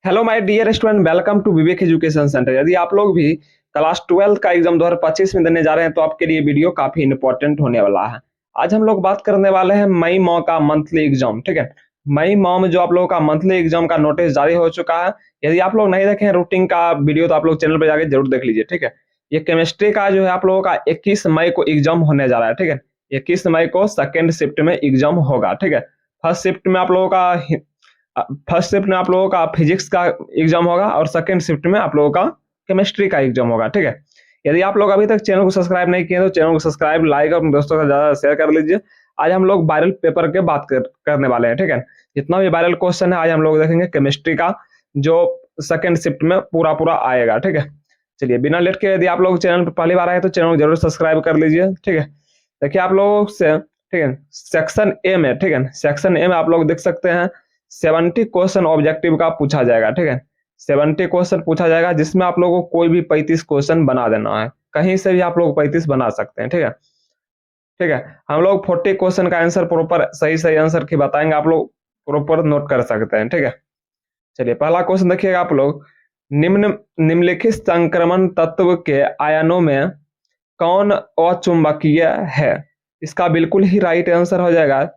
Hello my dear student, welcome to Vivek education centre. यदि आप लोग भी क्लास 12 का एग्जाम 2025 में देने जा रहे हैं तो आपके लिए वीडियो काफी इंपॉर्टेंट होने वाला है। आज हम लोग बात करने वाले हैं मई माह का मंथली एग्जाम। ठीक है, मई माह में जो आप लोगों का मंथली एग्जाम का नोटिस जारी हो चुका है। यदि आप लोग नहीं देखे हैं रूटीन का वीडियो तो आप लोग चैनल पर जाके जरूर देख लीजिए। ठीक है, ये केमिस्ट्री का जो है आप लोगों का 21 मई को एग्जाम होने जा रहा है। ठीक है, 21 मई को सेकेंड शिफ्ट में एग्जाम होगा। ठीक है, फर्स्ट शिफ्ट में आप लोगों का फर्स्ट शिफ्ट में आप लोगों का फिजिक्स का एग्जाम होगा और सेकंड शिफ्ट में आप लोगों का केमिस्ट्री का एग्जाम होगा। ठीक है, यदि आप लोग अभी तक चैनल को सब्सक्राइब नहीं किए तो चैनल को सब्सक्राइब, लाइक और अपने दोस्तों के साथ ज्यादा शेयर कर लीजिए। आज हम लोग वायरल पेपर के करने वाले हैं। ठीक है, जितना भी वायरल क्वेश्चन है आज हम लोग देखेंगे केमिस्ट्री का, जो सेकंड शिफ्ट में पूरा पूरा आएगा। ठीक है, चलिए बिना लेट के, यदि आप लोग चैनल पर पहली बार आए तो चैनल को जरूर सब्सक्राइब कर लीजिए। ठीक है, देखिए आप लोग से, ठीक है, सेक्शन ए में, ठीक है, सेक्शन ए में आप लोग देख सकते हैं 70 क्वेश्चन ऑब्जेक्टिव का पूछा जाएगा। ठीक है, 70 क्वेश्चन पूछा जाएगा जिसमें आप लोगों को कोई भी 35 क्वेश्चन बना देना है। कहीं से भी आप लोग 35 बना सकते हैं। ठीक है, ठीक है, हम लोग 40 क्वेश्चन का आंसर प्रॉपर सही सही आंसर की बताएंगे, आप लोग प्रॉपर नोट कर सकते हैं। ठीक है, चलिए पहला क्वेश्चन देखिएगा आप लोग। निम्न निम्नलिखित संक्रमण तत्व के आयनों में कौन अचुंबकीय है? इसका बिल्कुल ही राइट आंसर हो जाएगा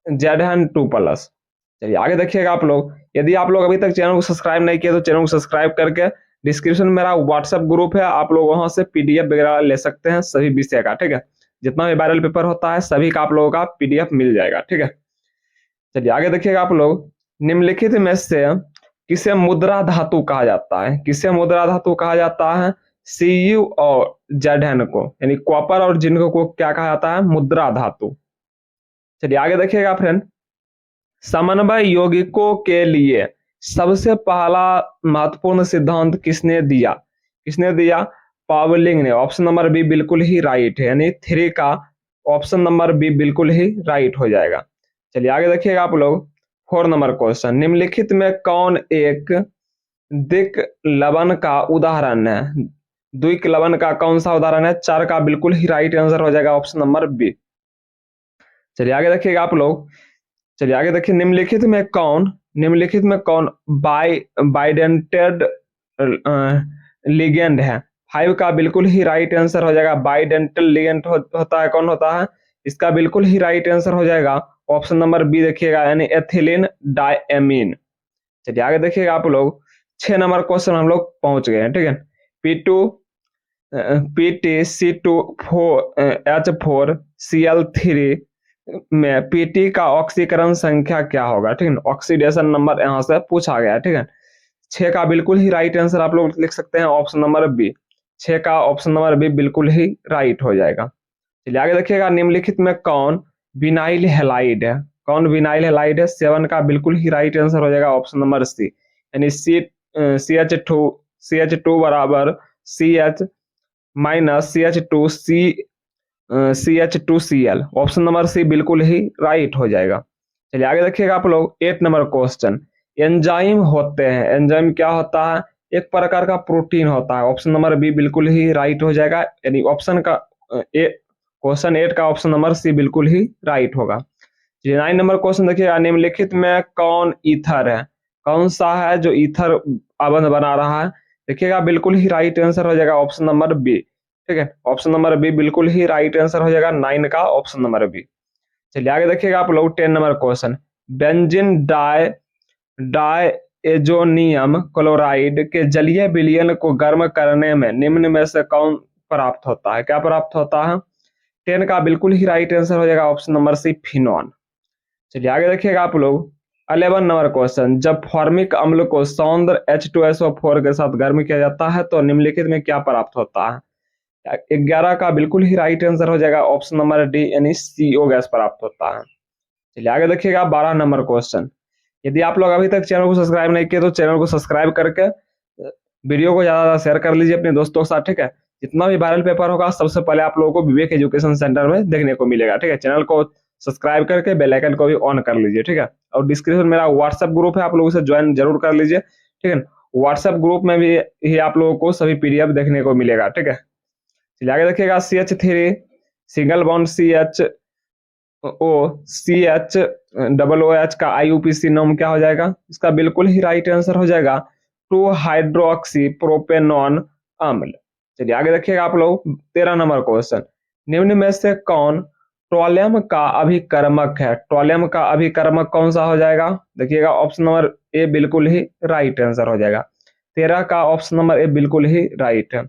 Zn2+। चलिए आगे देखिएगा आप लोग। यदि आप लोग अभी तक चैनल को सब्सक्राइब नहीं किए तो चैनल को सब्सक्राइब करके, डिस्क्रिप्शन में मेरा व्हाट्सएप ग्रुप है, आप लोग वहां से पीडीएफ वगैरह ले सकते हैं सभी विषय का। ठीक है, जितना भी वायरल पेपर होता है सभी का आप लोगों का पीडीएफ मिल जाएगा। ठीक है, चलिए आगे देखिएगा आप लोग। निम्नलिखित में से किसे मुद्रा धातु कहा जाता है? किसे मुद्रा धातु कहा जाता है? Cu और Zn को, यानी कॉपर और जिंक को क्या कहा जाता है? मुद्रा धातु। चलिए आगे देखिएगा फ्रेंड। समन्वय यौगिकों के लिए सबसे पहला महत्वपूर्ण सिद्धांत किसने दिया? किसने दिया? पावलिंग ने। ऑप्शन नंबर बी बिल्कुल ही राइट है, यानी 3 का ऑप्शन नंबर बी बिल्कुल ही राइट हो जाएगा। चलिए आगे देखिएगा आप लोग। 4 नंबर क्वेश्चन। निम्नलिखित में कौन एक द्विक लवण का उदाहरण है? द्विक लवण का कौन सा उदाहरण है? 4 का बिल्कुल ही राइट आंसर हो जाएगा ऑप्शन नंबर बी। चलिए आगे देखिएगा आप लोग। चलिए आगे देखिए। निम्नलिखित में कौन बाइडेंटेड लिगेंड है? 5 का बिल्कुल ही राइट आंसर हो जाएगा बाइडेंटल लिगेंड होता है। कौन होता है? इसका बिल्कुल ही राइट आंसर हो जाएगा ऑप्शन नंबर बी देखिएगा, यानी एथिलीन डायमीन। चलिए आगे देखिएगा आप लोग। 6 नंबर क्वेश्चन हम लोग पहुंच गए हैं। ठीक है, P2 PTC2H4Cl3 में Pt का ऑक्सीकरण संख्या क्या होगा? ठीक है, ऑक्सीडेशन नंबर यहाँ से पूछा गया है। ठीक है, 6 का बिल्कुल ही राइट आंसर आप लोग लिख सकते हैं ऑप्शन नंबर बी। 6 का ऑप्शन नंबर बी बिल्कुल ही राइट हो जाएगा। चलिए आगे देखिएगा। निम्नलिखित में कौन विनाइल हेलाइड है? कौन विनाइल हेलाइड है? 7 का बिल्कुल ही राइट आंसर हो जाएगा ऑप्शन नंबर सी, यानी CH2 बराबर CH- CH2 option number C बिल्कुल ही राइट हो जाएगा। चलिए आगे देखिएगा आप लोग। 8 नंबर क्वेश्चन। एंजाइम होते हैं, एंजाइम क्या होता है? एक प्रकार का प्रोटीन होता है। ऑप्शन नंबर बी बिल्कुल ही राइट हो जाएगा, यानी ऑप्शन का क्वेश्चन 8 का ऑप्शन नंबर सी बिल्कुल ही राइट होगा। 9 नंबर क्वेश्चन देखिएगा। निम्नलिखित में कौन ईथर है? कौन सा है जो ईथर अबंध बना रहा है? देखिएगा बिल्कुल ही राइट आंसर हो जाएगा ऑप्शन नंबर बी। ठीक है, ऑप्शन नंबर बी बिल्कुल ही राइट आंसर हो जाएगा 9 का ऑप्शन नंबर बी। चलिए आगे देखिएगा आप लोग। 10 नंबर क्वेश्चन। बेंजीन डायएजोनियम क्लोराइड के जलीय विलयन को गर्म करने में निम्न में से कौन प्राप्त होता है? क्या प्राप्त होता है? 10 का बिल्कुल ही राइट आंसर हो जाएगा ऑप्शन नंबर सी, फिनॉन। चलिए आगे देखिएगा आप लोग। 11 नंबर क्वेश्चन। जब फॉर्मिक अम्ल को सौंदर्य H2SO4 के साथ गर्म किया जाता है तो निम्नलिखित में क्या प्राप्त होता है? 11 का बिल्कुल ही राइट आंसर हो जाएगा ऑप्शन नंबर डी, यानी CO गैस प्राप्त होता है। चलिए आगे देखिएगा। 12 नंबर क्वेश्चन। यदि आप लोग अभी तक चैनल को सब्सक्राइब नहीं किए तो चैनल को सब्सक्राइब करके वीडियो को ज्यादा शेयर कर लीजिए अपने दोस्तों के साथ। ठीक है, जितना भी वायरल पेपर होगा सबसे पहले आप लोगों को विवेक एजुकेशन सेंटर में देखने को मिलेगा। ठीक है, चैनल को सब्सक्राइब करके बेल आइकन को भी ऑन कर लीजिए। ठीक है, और डिस्क्रिप्शन में मेरा व्हाट्सएप ग्रुप है, आप लोगों से ज्वाइन जरूर कर लीजिए। ठीक है, व्हाट्सएप ग्रुप में भी ही आप लोगों को सभी पीडीएफ देखने को मिलेगा। ठीक है, चलिए आगे देखिएगा। CH3 single bond CH O C H double O H का IUPAC नाम क्या हो जाएगा? इसका बिल्कुल ही राइट आंसर हो जाएगा 2 हाइड्रोक्सी प्रोपेनॉन अम्ल। चलिए आगे देखिएगा आप लोग 13 नंबर क्वेश्चन। निम्न में से कौन टोलियम का अभिकर्मक है? टोलियम का अभिकर्मक कौन सा हो जाएगा? देखिएगा ऑप्शन नंबर ए बिल्कुल ही राइट आंसर हो जाएगा। 13 का ऑप्शन नंबर ए बिल्कुल ही राइट है।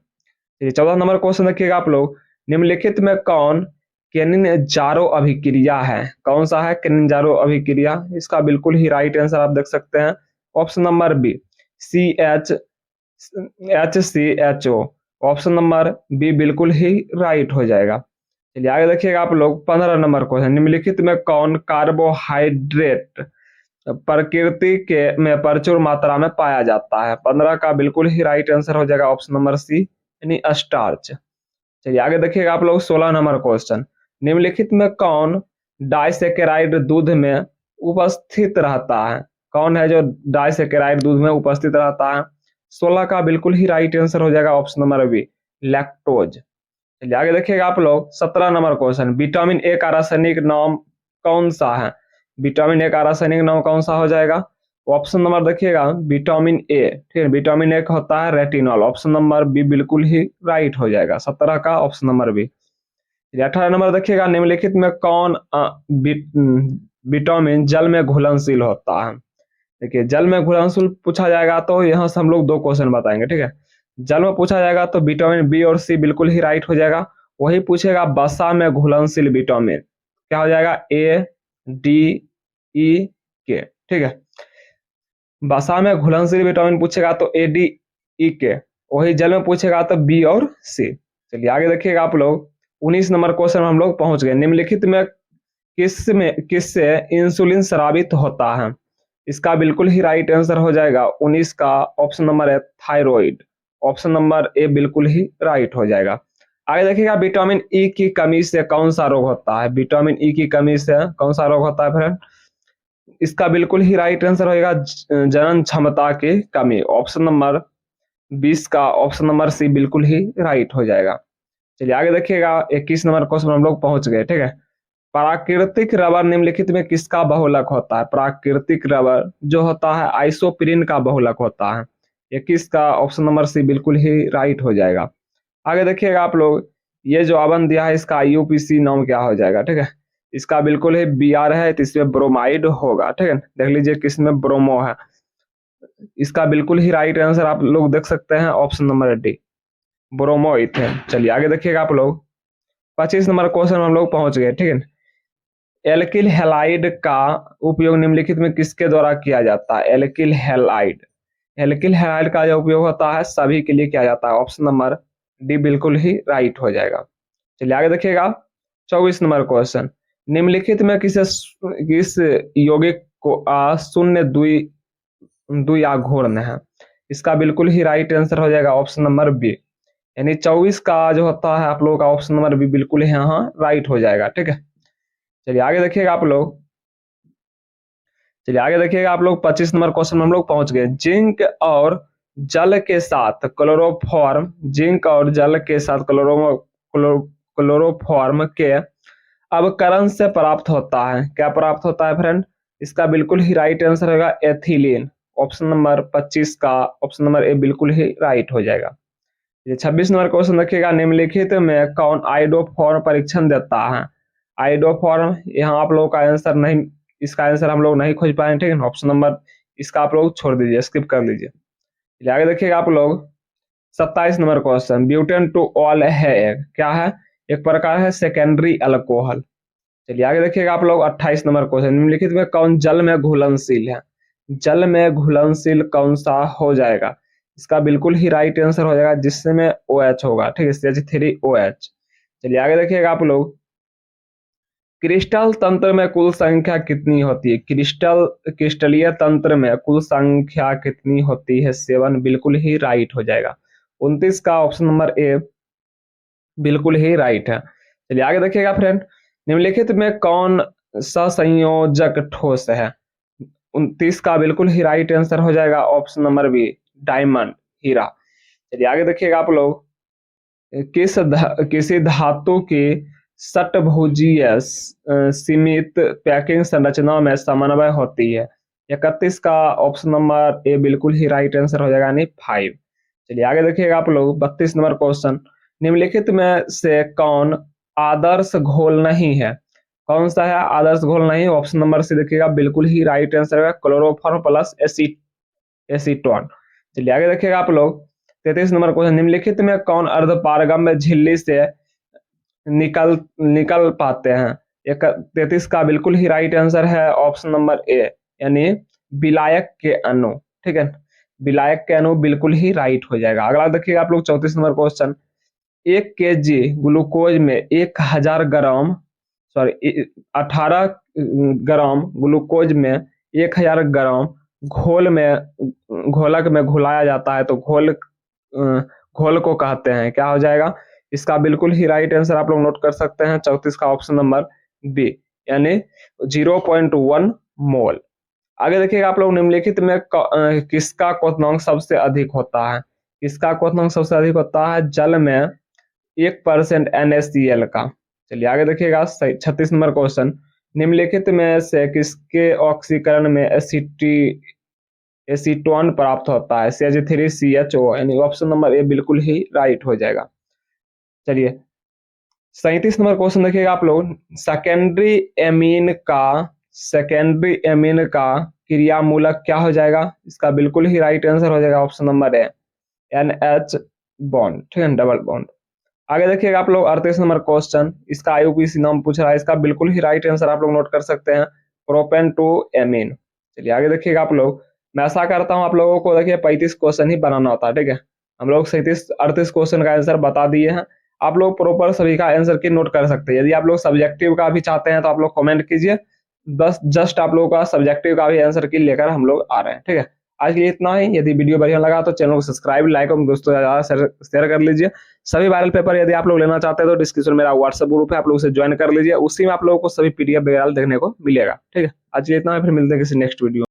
14 नंबर क्वेश्चन देखिएगा आप लोग। निम्नलिखित में कौन केनिन-जारो अभिक्रिया है? कौन सा है केनिन-जारो अभिक्रिया? इसका बिल्कुल ही राइट आंसर आप देख सकते हैं option number B CH HCHO। Option number B बिल्कुल ही राइट हो जाएगा। चलिए आगे देखिएगा आप लोग 15 नंबर क्वेश्चन। निम्नलिखित में कौन कार्बोहाइड्रेट प्रकृति के में प्रचुर मात्रा में पाया जाता है? 15 का बिल्कुल ही राइट आंसर हो जाएगा ऑप्शन नंबर सी यानी स्टार्च। चलिए आगे देखिएगा आप लोग 16 नंबर क्वेश्चन। निम्नलिखित में कौन डाइसेकेराइड दूध में उपस्थित रहता है? कौन है जो डाइसेकेराइड दूध में उपस्थित रहता है? 16 का बिल्कुल ही राइट आंसर हो जाएगा ऑप्शन नंबर बी लैक्टोज। चलिए आगे देखिएगा आप लोग 17 नंबर क्वेश्चन। विटामिन ए का रासायनिक नाम कौन सा है? विटामिन ए का रासायनिक नाम कौन सा हो जाएगा? ऑप्शन नंबर देखिएगा विटामिन ए, ठीक है, विटामिन ए का होता है रेटिनॉल। ऑप्शन नंबर बी बिल्कुल ही राइट हो जाएगा 17 का ऑप्शन नंबर बी। 18 नंबर देखिएगा। निम्नलिखित में कौन विटामिन जल में घुलनशील होता है? देखिए जल में घुलनशील पूछा जाएगा तो यहाँ से हम लोग 2 क्वेश्चन बताएंगे, ठीक है। जल में पूछा जाएगा तो विटामिन बी और सी बिल्कुल ही राइट हो जाएगा। वही पूछेगा वसा में घुलनशील विटामिन, क्या हो जाएगा? ए डी ई के, ठीक है। वसा में घुलनशील विटामिन पूछेगा तो ए डी ई के। वही जल में पूछेगा तो बी और सी। चलिए आगे देखिएगा आप लोग 19 नंबर क्वेश्चन हम लोग पहुंच गए। निम्नलिखित में किससे इंसुलिन स्रावित होता है? इसका बिल्कुल ही राइट आंसर हो जाएगा 19 का ऑप्शन नंबर है थायराइड। ऑप्शन नंबर ए बिल्कुल ही राइट हो जाएगा। आगे देखिएगा विटामिन ई की कमी से कौन सा रोग होता है? विटामिन ई की कमी से कौन सा रोग होता है फ्रेंड? इसका बिल्कुल ही राइट आंसर होगा जनन क्षमता की कमी। ऑप्शन नंबर 20 का ऑप्शन नंबर सी बिल्कुल ही राइट हो जाएगा। चलिए आगे देखिएगा 21 नंबर क्वेश्चन हम लोग पहुंच गए, ठीक है। प्राकृतिक रबर निम्नलिखित में किसका बहुलक होता है? प्राकृतिक रबर जो होता है आइसोप्रीन का बहुलक होता है। 21 का ऑप्शन नंबर सी बिल्कुल ही राइट हो जाएगा। आगे देखिएगा आप लोग ये जो अवन दिया है इसका IUPAC नाम क्या हो जाएगा, ठीक है। इसका बिल्कुल ही Br है तो इसमें ब्रोमाइड होगा, ठीक है। देख लीजिए किसमें ब्रोमो है। इसका बिल्कुल ही राइट आंसर आप लोग देख सकते हैं ऑप्शन नंबर डी ब्रोमोइथेन। चलिए आगे देखिएगा आप लोग 25 नंबर क्वेश्चन हम लोग पहुंच गए, ठीक है। एल्किल हैलाइड का उपयोग निम्नलिखित में किसके द्वारा किया जाता है? एल्किल हैलाइड, एल्किल हैलाइड का जो उपयोग होता है सभी के लिए किया जाता है। ऑप्शन नंबर डी बिल्कुल ही राइट हो जाएगा। चलिए आगे देखिएगा 24 नंबर क्वेश्चन। निम्नलिखित में किस यौगिक को शून्य द्विआघूर्ण है? इसका बिल्कुल ही राइट आंसर हो जाएगा ऑप्शन नंबर बी यानी 24 का जो होता है आप लोगों का ऑप्शन नंबर बी बिल्कुल ही यहाँ राइट हो जाएगा, ठीक है। चलिए आगे देखिएगा आप लोग 25 नंबर क्वेश्चन में हम लोग पहुंच गए। जिंक और जल के साथ क्लोरोफॉर्म, जिंक और जल के साथ क्लोरोफॉर्म के अवकरण से प्राप्त होता है। क्या प्राप्त होता है फ्रेंड? इसका बिल्कुल ही राइट आंसर होगा एथिलीन। ऑप्शन नंबर 25 का ऑप्शन नंबर ए बिल्कुल ही राइट हो जाएगा। ये 26 नंबर क्वेश्चन देखिएगा। निम्नलिखित में कौन आइडोफॉर्म परीक्षण देता है? आइडोफॉर्म यहाँ आप लोगों का आंसर नहीं, इसका आंसर हम लोग नहीं खोज पाए, ठीक है। ऑप्शन नंबर इसका आप लोग छोड़ दीजिए, स्किप कर लीजिए। आगे देखिएगा आप लोग 27 number question. Butane two all है क्या है? एक प्रकार है सेकेंडरी अल्कोहल। चलिए आगे देखिएगा आप लोग 28 नंबर क्वेश्चन। निम्नलिखित में कौन जल में घुलनशील है? जल में घुलनशील कौन सा हो जाएगा? इसका बिल्कुल ही राइट आंसर हो जाएगा जिसमें OH होगा, ठीक है, CH3OH। चलिए आगे देखिएगा आप लोग क्रिस्टल तंत्र में कुल संख्या कितनी होती है? क्रिस्टलीय तंत्र में कुल संख्या कितनी होती है? 7 बिल्कुल ही राइट हो जाएगा। 29 का ऑप्शन नंबर ए बिल्कुल ही राइट है। चलिए आगे देखिएगा फ्रेंड। निम्नलिखित में कौन सा संयोजक ठोस है? 29 का बिल्कुल ही राइट आंसर हो जाएगा ऑप्शन नंबर बी डायमंड, हीरा। चलिए आगे देखिएगा आप लोग किसी धातु की षटभुजीय सीमित पैकिंग संरचनाओं में समन्वय होती है। 31 का ऑप्शन नंबर ए बिल्कुल ही राइट आंसर हो जाएगा, यानी 5। चलिए आगे देखिएगा आप लोग 32 नंबर क्वेश्चन, निम्नलिखित में से कौन आदर्श घोल नहीं है? कौन सा है आदर्श घोल नहीं? ऑप्शन नंबर सी देखिएगा बिल्कुल ही राइट आंसर है, क्लोरोफॉर्म प्लस एसीटोन। चलिए आगे देखिएगा आप लोग 33 नंबर क्वेश्चन, निम्नलिखित में कौन अर्धपारगम्य झिल्ली से निकल पाते हैं? 33 का बिल्कुल ही राइट आंसर है ऑप्शन नंबर ए, यानी विलायक के अणु। ठीक है, विलायक के अणु बिल्कुल ही राइट हो जाएगा। अगला देखिएगा आप लोग 34 नंबर क्वेश्चन, 1 kg ग्लूकोज में 1000 ग्राम 18 ग्राम ग्लूकोज में 1000 ग्राम घोलक में घुलाया जाता है, तो घोल को कहते हैं, क्या हो जाएगा? इसका बिल्कुल ही राइट आंसर आप लोग नोट कर सकते हैं 34 का ऑप्शन नंबर बी, यानी 0.1 मोल। आगे देखिएगा आप लोग निम्नलिखित में किसका क्वथनांक सबसे अधिक होता है? किसका क्वथनांक सबसे अधिक होता है? जल में 1% NaCl का। चलिए आगे देखिएगा 36 नंबर क्वेश्चन, निम्नलिखित में से किसके ऑक्सीकरण में एसीटोन प्राप्त होता है? CH3CHO, यानी ऑप्शन नंबर ए बिल्कुल ही राइट हो जाएगा। चलिए 37 नंबर क्वेश्चन देखिएगा आप लोग, सेकेंडरी एमीन का क्रियामूलक क्या हो जाएगा? इसका बिल्कुल ही राइट आंसर हो जाएगा option number A, NH bond. ठीक है, डबल बॉन्ड। आगे देखिएगा आप लोग 38 नंबर क्वेश्चन, इसका IUPAC नाम पूछ रहा है, इसका बिल्कुल ही राइट आंसर आप लोग नोट कर सकते हैं, प्रोपेन टू एमीन। चलिए आगे देखिएगा आप लोग, मैं ऐसा करता हूं आप लोगों को देखिए 35 क्वेश्चन ही बनाना होता है। ठीक है, हम लोग 38 क्वेश्चन का आंसर बता दिए हैं, आप लोग प्रॉपर सभी का आंसर की नोट कर सकते हैं। यदि आप लोग सब्जेक्टिव का भी चाहते हैं तो आप लोग कमेंट कीजिए, बस जस्ट आप लोगों का सब्जेक्टिव का भी आंसर की लेकर हम लोग आ रहे हैं। ठीक है, आज के लिए इतना ही। यदि वीडियो बढ़िया लगा तो चैनल को सब्सक्राइब, लाइक और दोस्तों ज्यादा शेयर कर लीजिए। सभी वायरल पेपर यदि आप लोग लेना चाहते हैं तो डिस्क्रिप्शन में मेरा व्हाट्सएप ग्रुप है, आप लोग उसे ज्वाइन कर लीजिए, उसी में आप लोगों को सभी PDF वगैरह देखने को मिलेगा। ठीक है, आज के लिए इतना ही, फिर मिलते हैं किसी नेक्स्ट वीडियो।